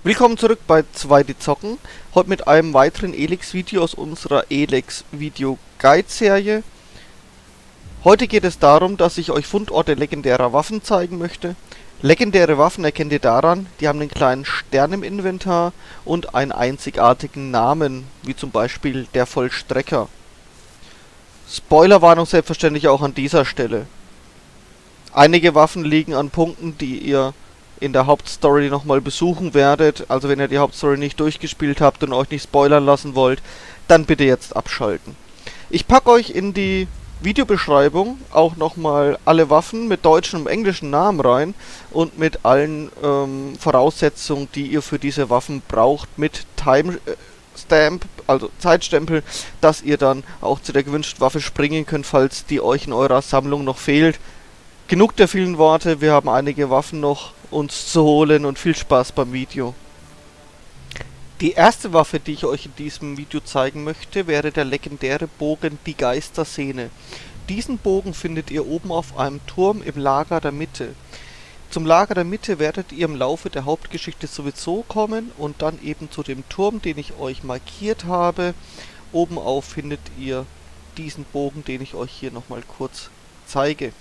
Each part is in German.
Willkommen zurück bei 2D Zocken. Heute mit einem weiteren Elex-Video aus unserer Elex-Video-Guide-Serie. Heute geht es darum, dass ich euch Fundorte legendärer Waffen zeigen möchte. Legendäre Waffen erkennt ihr daran, die haben einen kleinen Stern im Inventar und einen einzigartigen Namen, wie zum Beispiel der Vollstrecker. Spoilerwarnung selbstverständlich auch an dieser Stelle. Einige Waffen liegen an Punkten, die ihr in der Hauptstory nochmal besuchen werdet. Also wenn ihr die Hauptstory nicht durchgespielt habt und euch nicht spoilern lassen wollt, dann bitte jetzt abschalten. Ich packe euch in die Videobeschreibung auch nochmal alle Waffen mit deutschen und englischen Namen rein und mit allen Voraussetzungen, die ihr für diese Waffen braucht, mit Timestamp, also Zeitstempel, dass ihr dann auch zu der gewünschten Waffe springen könnt, falls die euch in eurer Sammlung noch fehlt. Genug der vielen Worte, wir haben einige Waffen noch uns zu holen und viel Spaß beim Video. Die erste Waffe, die ich euch in diesem Video zeigen möchte, wäre der legendäre Bogen Die Geistersehne. Diesen Bogen findet ihr oben auf einem Turm im Lager der Mitte. Zum Lager der Mitte werdet ihr im Laufe der Hauptgeschichte sowieso kommen und dann eben zu dem Turm, den ich euch markiert habe. Oben auf findet ihr diesen Bogen, den ich euch hier nochmal kurz zeige.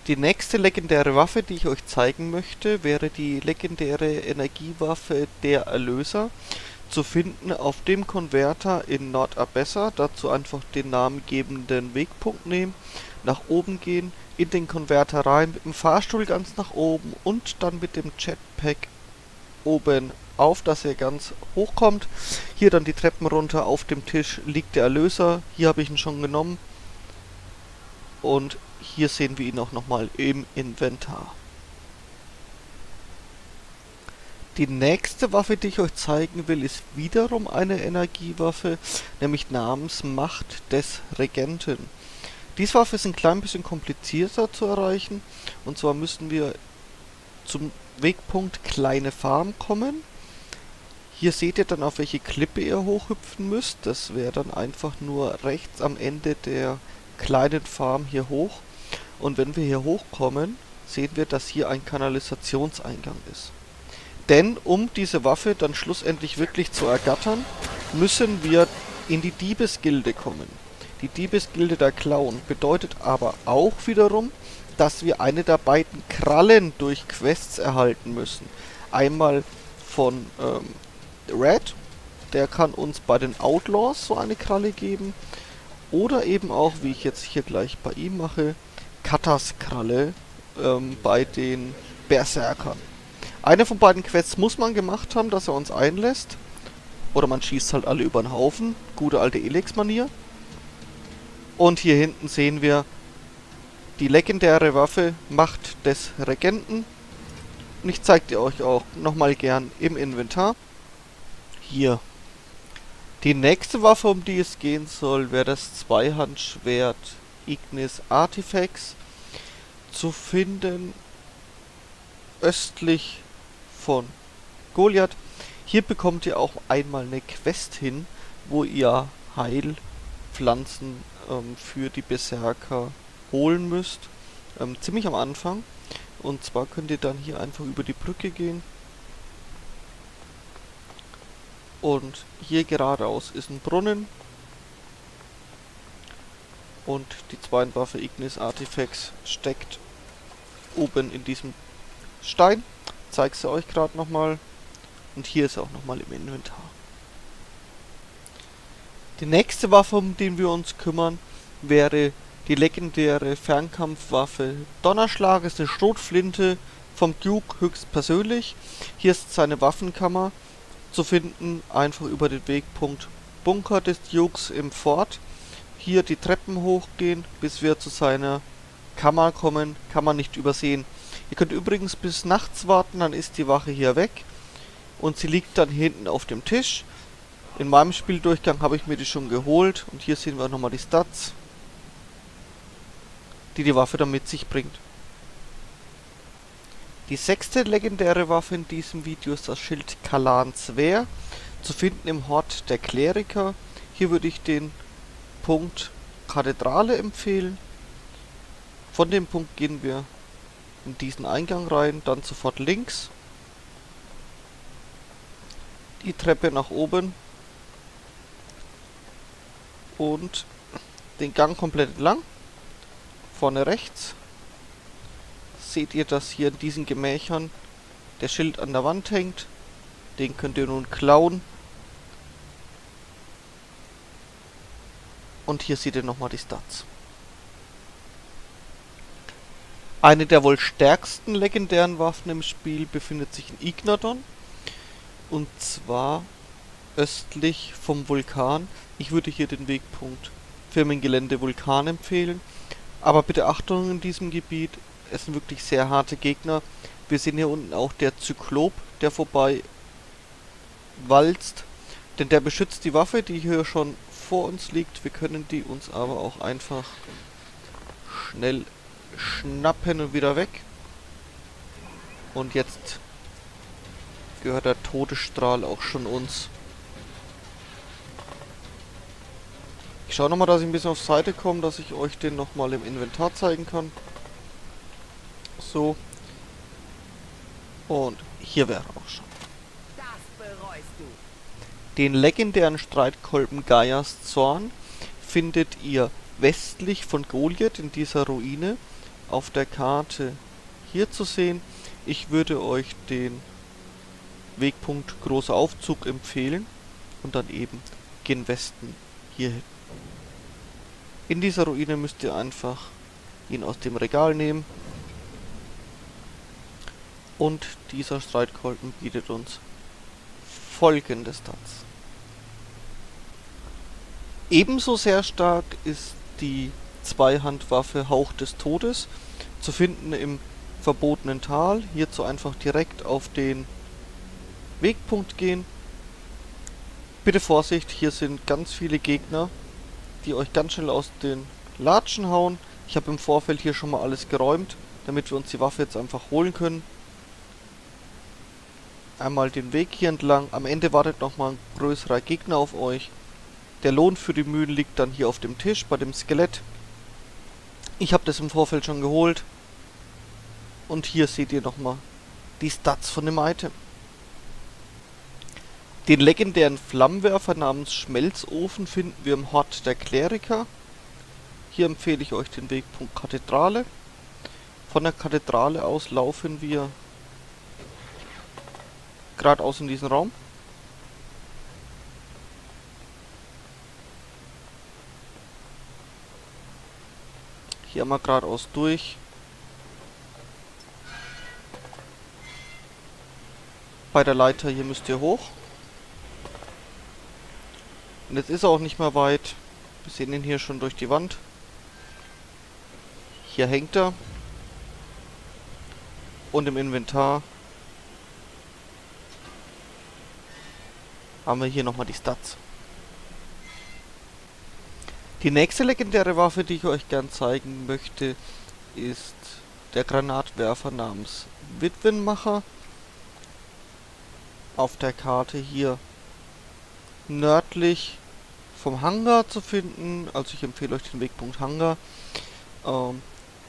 Die nächste legendäre Waffe, die ich euch zeigen möchte, wäre die legendäre Energiewaffe Der Erlöser, zu finden auf dem Konverter in Nordabessa. Dazu einfach den namengebenden Wegpunkt nehmen, nach oben gehen, in den Konverter rein, mit dem Fahrstuhl ganz nach oben und dann mit dem Jetpack oben auf, dass ihr ganz hoch kommt. Hier dann die Treppen runter, auf dem Tisch liegt der Erlöser, hier habe ich ihn schon genommen und hier sehen wir ihn auch nochmal im Inventar. Die nächste Waffe, die ich euch zeigen will, ist wiederum eine Energiewaffe, nämlich namens Macht des Regenten. Diese Waffe ist ein klein bisschen komplizierter zu erreichen, und zwar müssen wir zum Wegpunkt Kleine Farm kommen. Hier seht ihr dann, auf welche Klippe ihr hochhüpfen müsst. Das wäre dann einfach nur rechts am Ende der kleinen Farm hier hoch. Und wenn wir hier hochkommen, sehen wir, dass hier ein Kanalisationseingang ist. Denn um diese Waffe dann schlussendlich wirklich zu ergattern, müssen wir in die Diebesgilde kommen. Die Diebesgilde der Clown bedeutet aber auch wiederum, dass wir eine der beiden Krallen durch Quests erhalten müssen. Einmal von Red, der kann uns bei den Outlaws so eine Kralle geben. Oder eben auch, wie ich jetzt hier gleich bei ihm mache, Katas Kralle bei den Berserkern. Eine von beiden Quests muss man gemacht haben, dass er uns einlässt. Oder man schießt halt alle über den Haufen. Gute alte Elex-Manier. Und hier hinten sehen wir die legendäre Waffe Macht des Regenten. Und ich zeige die euch auch nochmal gern im Inventar. Hier. Die nächste Waffe, um die es gehen soll, wäre das Zweihandschwert Ignis Artifex, zu finden östlich von Goliath. Hier bekommt ihr auch einmal eine Quest hin, wo ihr Heilpflanzen für die Berserker holen müsst. Ziemlich am Anfang. Und zwar könnt ihr dann hier einfach über die Brücke gehen. Und hier geradeaus ist ein Brunnen. Und die Zweihandwaffe Ignis Artifex steckt oben in diesem Stein. Ich zeige sie euch gerade nochmal. Und hier ist er auch nochmal im Inventar. Die nächste Waffe, um die wir uns kümmern, wäre die legendäre Fernkampfwaffe Donnerschlag. Ist eine Schrotflinte vom Duke höchstpersönlich. Hier ist seine Waffenkammer zu finden, einfach über den Wegpunkt Bunker des Dukes im Fort. Hier die Treppen hochgehen, bis wir zu seiner Kammer kommen, kann man nicht übersehen. Ihr könnt übrigens bis nachts warten, dann ist die Wache hier weg und sie liegt dann hinten auf dem Tisch. In meinem Spieldurchgang habe ich mir die schon geholt und hier sehen wir nochmal die Stats, die die Waffe dann mit sich bringt. Die sechste legendäre Waffe in diesem Video ist das Schild Kalans Wehr, zu finden im Hort der Kleriker. Hier würde ich den Punkt Kathedrale empfehlen. Von dem Punkt gehen wir in diesen Eingang rein, dann sofort links die Treppe nach oben und den Gang komplett entlang. Vorne rechts seht ihr, dass hier in diesen Gemächern der Schild an der Wand hängt. Den könnt ihr nun klauen. Und hier seht ihr nochmal die Stats. Eine der wohl stärksten legendären Waffen im Spiel befindet sich in Ignadon. Und zwar östlich vom Vulkan. Ich würde hier den Wegpunkt Firmengelände Vulkan empfehlen. Aber bitte Achtung in diesem Gebiet. Es sind wirklich sehr harte Gegner. Wir sehen hier unten auch der Zyklop, der vorbei walzt. Denn der beschützt die Waffe, die hier schon vor uns liegt. Wir können die uns aber auch einfach schnell schnappen und wieder weg. Und jetzt gehört der Todesstrahl auch schon uns. Ich schaue nochmal, dass ich ein bisschen auf Seite komme, dass ich euch den nochmal im Inventar zeigen kann. So. Und hier wäre er auch schon. Den legendären Streitkolben Gaias Zorn findet ihr westlich von Goliath in dieser Ruine auf der Karte hier zu sehen. Ich würde euch den Wegpunkt Großer Aufzug empfehlen und dann eben gen Westen hierhin. In dieser Ruine müsst ihr einfach ihn aus dem Regal nehmen und dieser Streitkolben bietet uns folgende Stats. Ebenso sehr stark ist die Zweihandwaffe Hauch des Todes, zu finden im verbotenen Tal. Hierzu einfach direkt auf den Wegpunkt gehen. Bitte Vorsicht, hier sind ganz viele Gegner, die euch ganz schnell aus den Latschen hauen. Ich habe im Vorfeld hier schon mal alles geräumt, damit wir uns die Waffe jetzt einfach holen können. Einmal den Weg hier entlang. Am Ende wartet nochmal ein größerer Gegner auf euch. Der Lohn für die Mühen liegt dann hier auf dem Tisch bei dem Skelett. Ich habe das im Vorfeld schon geholt. Und hier seht ihr nochmal die Stats von dem Item. Den legendären Flammenwerfer namens Schmelzofen finden wir im Hort der Kleriker. Hier empfehle ich euch den Wegpunkt Kathedrale. Von der Kathedrale aus laufen wir geradeaus in diesen Raum. Hier einmal geradeaus durch. Bei der Leiter hier müsst ihr hoch. Und jetzt ist er auch nicht mehr weit. Wir sehen ihn hier schon durch die Wand. Hier hängt er. Und im Inventar haben wir hier nochmal die Stats. Die nächste legendäre Waffe, die ich euch gern zeigen möchte, ist der Granatwerfer namens Witwenmacher. Auf der Karte hier nördlich vom Hangar zu finden. Also ich empfehle euch den Wegpunkt Hangar.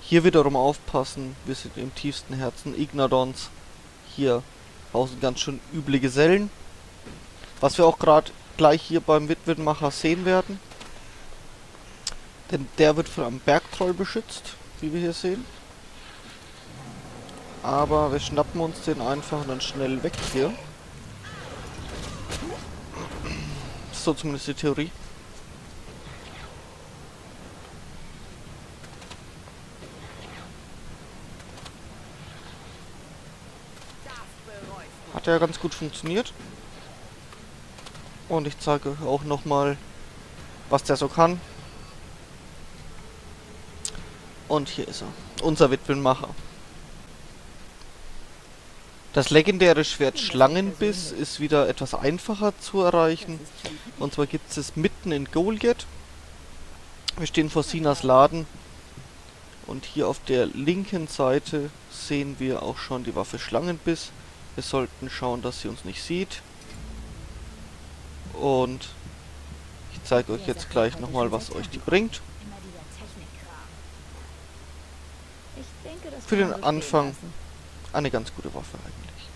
Hier wiederum aufpassen, wir sind im tiefsten Herzen Ignadons. Hier hausen ganz schön üble Gesellen. Was wir auch gerade gleich hier beim Witwenmacher sehen werden. Denn der wird von einem Bergtroll beschützt, wie wir hier sehen. Aber wir schnappen uns den einfach und dann schnell weg hier. So zumindest die Theorie. Hat ja ganz gut funktioniert. Und ich zeige euch auch nochmal, was der so kann. Und hier ist er. Unser Witwenmacher. Das legendäre Schwert Schlangenbiss ist wieder etwas einfacher zu erreichen. Und zwar gibt es mitten in Goliath. Wir stehen vor Sinas Laden. Und hier auf der linken Seite sehen wir auch schon die Waffe Schlangenbiss. Wir sollten schauen, dass sie uns nicht sieht. Und ich zeige euch jetzt gleich nochmal, was euch die bringt. Für den Anfang eine ganz gute Waffe eigentlich.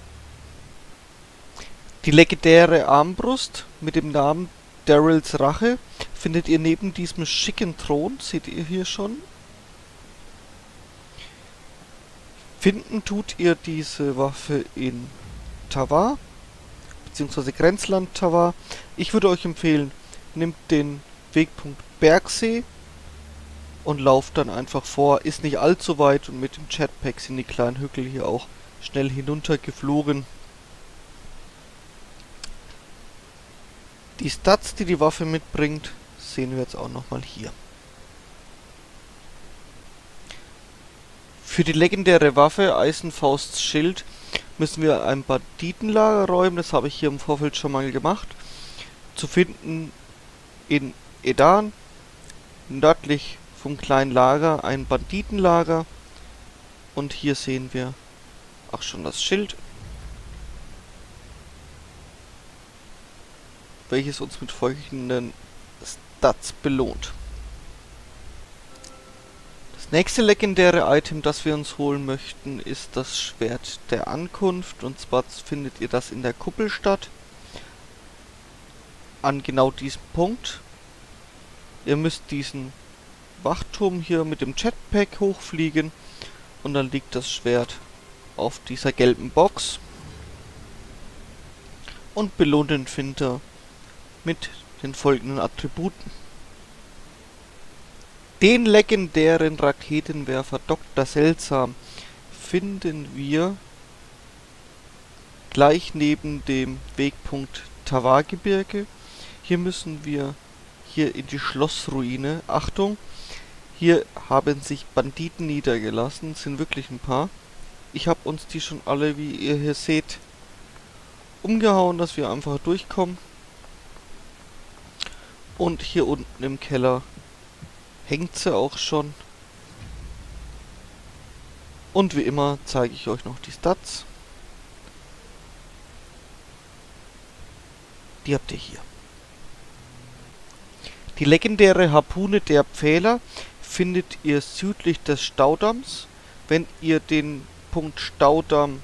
Die legendäre Armbrust mit dem Namen Daryls Rache findet ihr neben diesem schicken Thron, seht ihr hier schon. Finden tut ihr diese Waffe in Tawar, beziehungsweise Grenzland Tawar. Ich würde euch empfehlen, nehmt den Wegpunkt Bergsee und lauft dann einfach vor. Ist nicht allzu weit und mit dem Jetpack sind die kleinen Hügel hier auch schnell hinuntergeflogen. Die Stats, die die Waffe mitbringt, sehen wir jetzt auch nochmal hier. Für die legendäre Waffe Eisenfausts Schild müssen wir ein Banditenlager räumen. Das habe ich hier im Vorfeld schon mal gemacht. Zu finden in Edan, nördlich vom kleinen Lager, ein Banditenlager. Und hier sehen wir auch schon das Schild, welches uns mit folgenden Stats belohnt. Das nächste legendäre Item, das wir uns holen möchten, ist das Schwert der Ankunft. Und zwar findet ihr das in der Kuppelstadt. An genau diesem Punkt. Ihr müsst diesen Wachturm hier mit dem Jetpack hochfliegen. Und dann liegt das Schwert auf dieser gelben Box. Und belohnt den Finder mit den folgenden Attributen. Den legendären Raketenwerfer Dr. Seltsam finden wir gleich neben dem Wegpunkt Tawargebirge. Hier müssen wir in die Schlossruine. Achtung, hier haben sich Banditen niedergelassen, sind wirklich ein paar. Ich habe uns die schon alle, wie ihr hier seht, umgehauen, dass wir einfach durchkommen. Und hier unten im Keller hängt sie auch schon. Und wie immer zeige ich euch noch die Stats. Die habt ihr hier. Die legendäre Harpune der Pfähler findet ihr südlich des Staudamms. Wenn ihr den Punkt Staudamm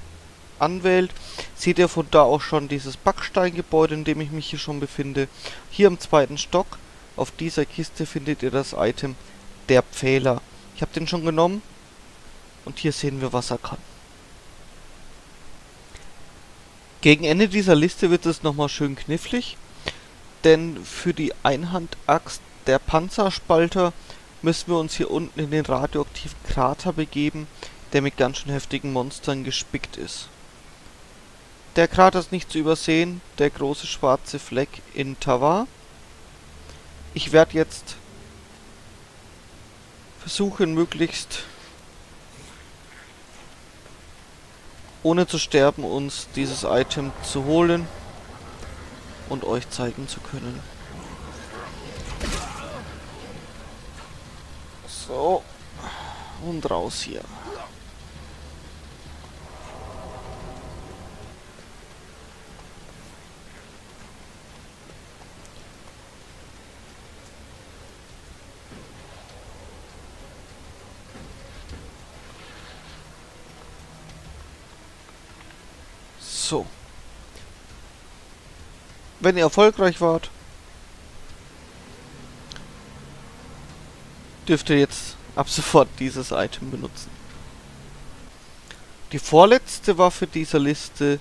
anwählt, seht ihr von da auch schon dieses Backsteingebäude, in dem ich mich hier schon befinde. Hier im zweiten Stock, auf dieser Kiste, findet ihr das Item der Pfähler. Ich habe den schon genommen und hier sehen wir, was er kann. Gegen Ende dieser Liste wird es nochmal schön knifflig, denn für die Einhandaxt der Panzerspalter müssen wir uns hier unten in den radioaktiven Krater begeben, der mit ganz schön heftigen Monstern gespickt ist. Der Krater ist nicht zu übersehen, der große schwarze Fleck in Tawar. Ich werde jetzt versuchen, möglichst ohne zu sterben, uns dieses Item zu holen und euch zeigen zu können. So, und raus hier. So. Wenn ihr erfolgreich wart, dürft ihr jetzt ab sofort dieses Item benutzen. Die vorletzte Waffe dieser Liste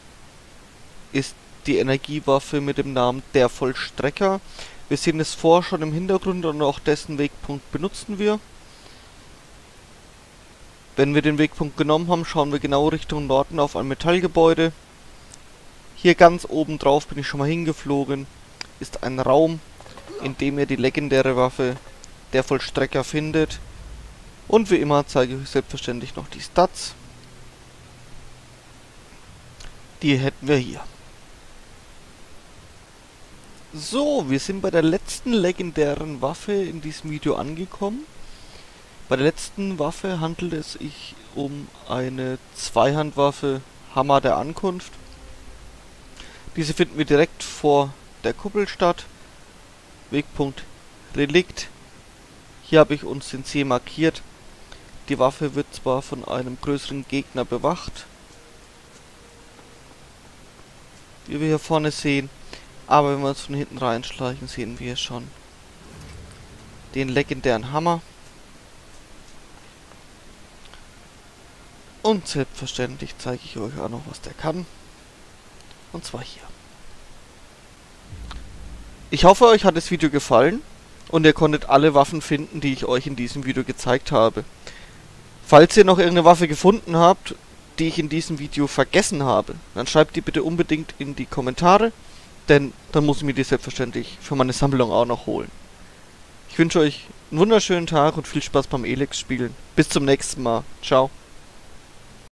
ist die Energiewaffe mit dem Namen der Vollstrecker. Wir sehen es vorher schon im Hintergrund und auch dessen Wegpunkt benutzen wir. Wenn wir den Wegpunkt genommen haben, schauen wir genau Richtung Norden auf ein Metallgebäude. Hier ganz oben drauf bin ich schon mal hingeflogen, ist ein Raum, in dem ihr die legendäre Waffe der Vollstrecker findet. Und wie immer zeige ich euch selbstverständlich noch die Stats. Die hätten wir hier. So, wir sind bei der letzten legendären Waffe in diesem Video angekommen. Bei der letzten Waffe handelt es sich um eine Zweihandwaffe Hammer der Ankunft. Diese finden wir direkt vor der Kuppelstadt. Wegpunkt Relikt. Hier habe ich uns den See markiert. Die Waffe wird zwar von einem größeren Gegner bewacht, wie wir hier vorne sehen. Aber wenn wir uns von hinten reinschleichen, sehen wir schon den legendären Hammer. Und selbstverständlich zeige ich euch auch noch, was der kann. Und zwar hier. Ich hoffe, euch hat das Video gefallen und ihr konntet alle Waffen finden, die ich euch in diesem Video gezeigt habe. Falls ihr noch irgendeine Waffe gefunden habt, die ich in diesem Video vergessen habe, dann schreibt die bitte unbedingt in die Kommentare, denn dann muss ich mir die selbstverständlich für meine Sammlung auch noch holen. Ich wünsche euch einen wunderschönen Tag und viel Spaß beim Elex spielen. Bis zum nächsten Mal. Ciao.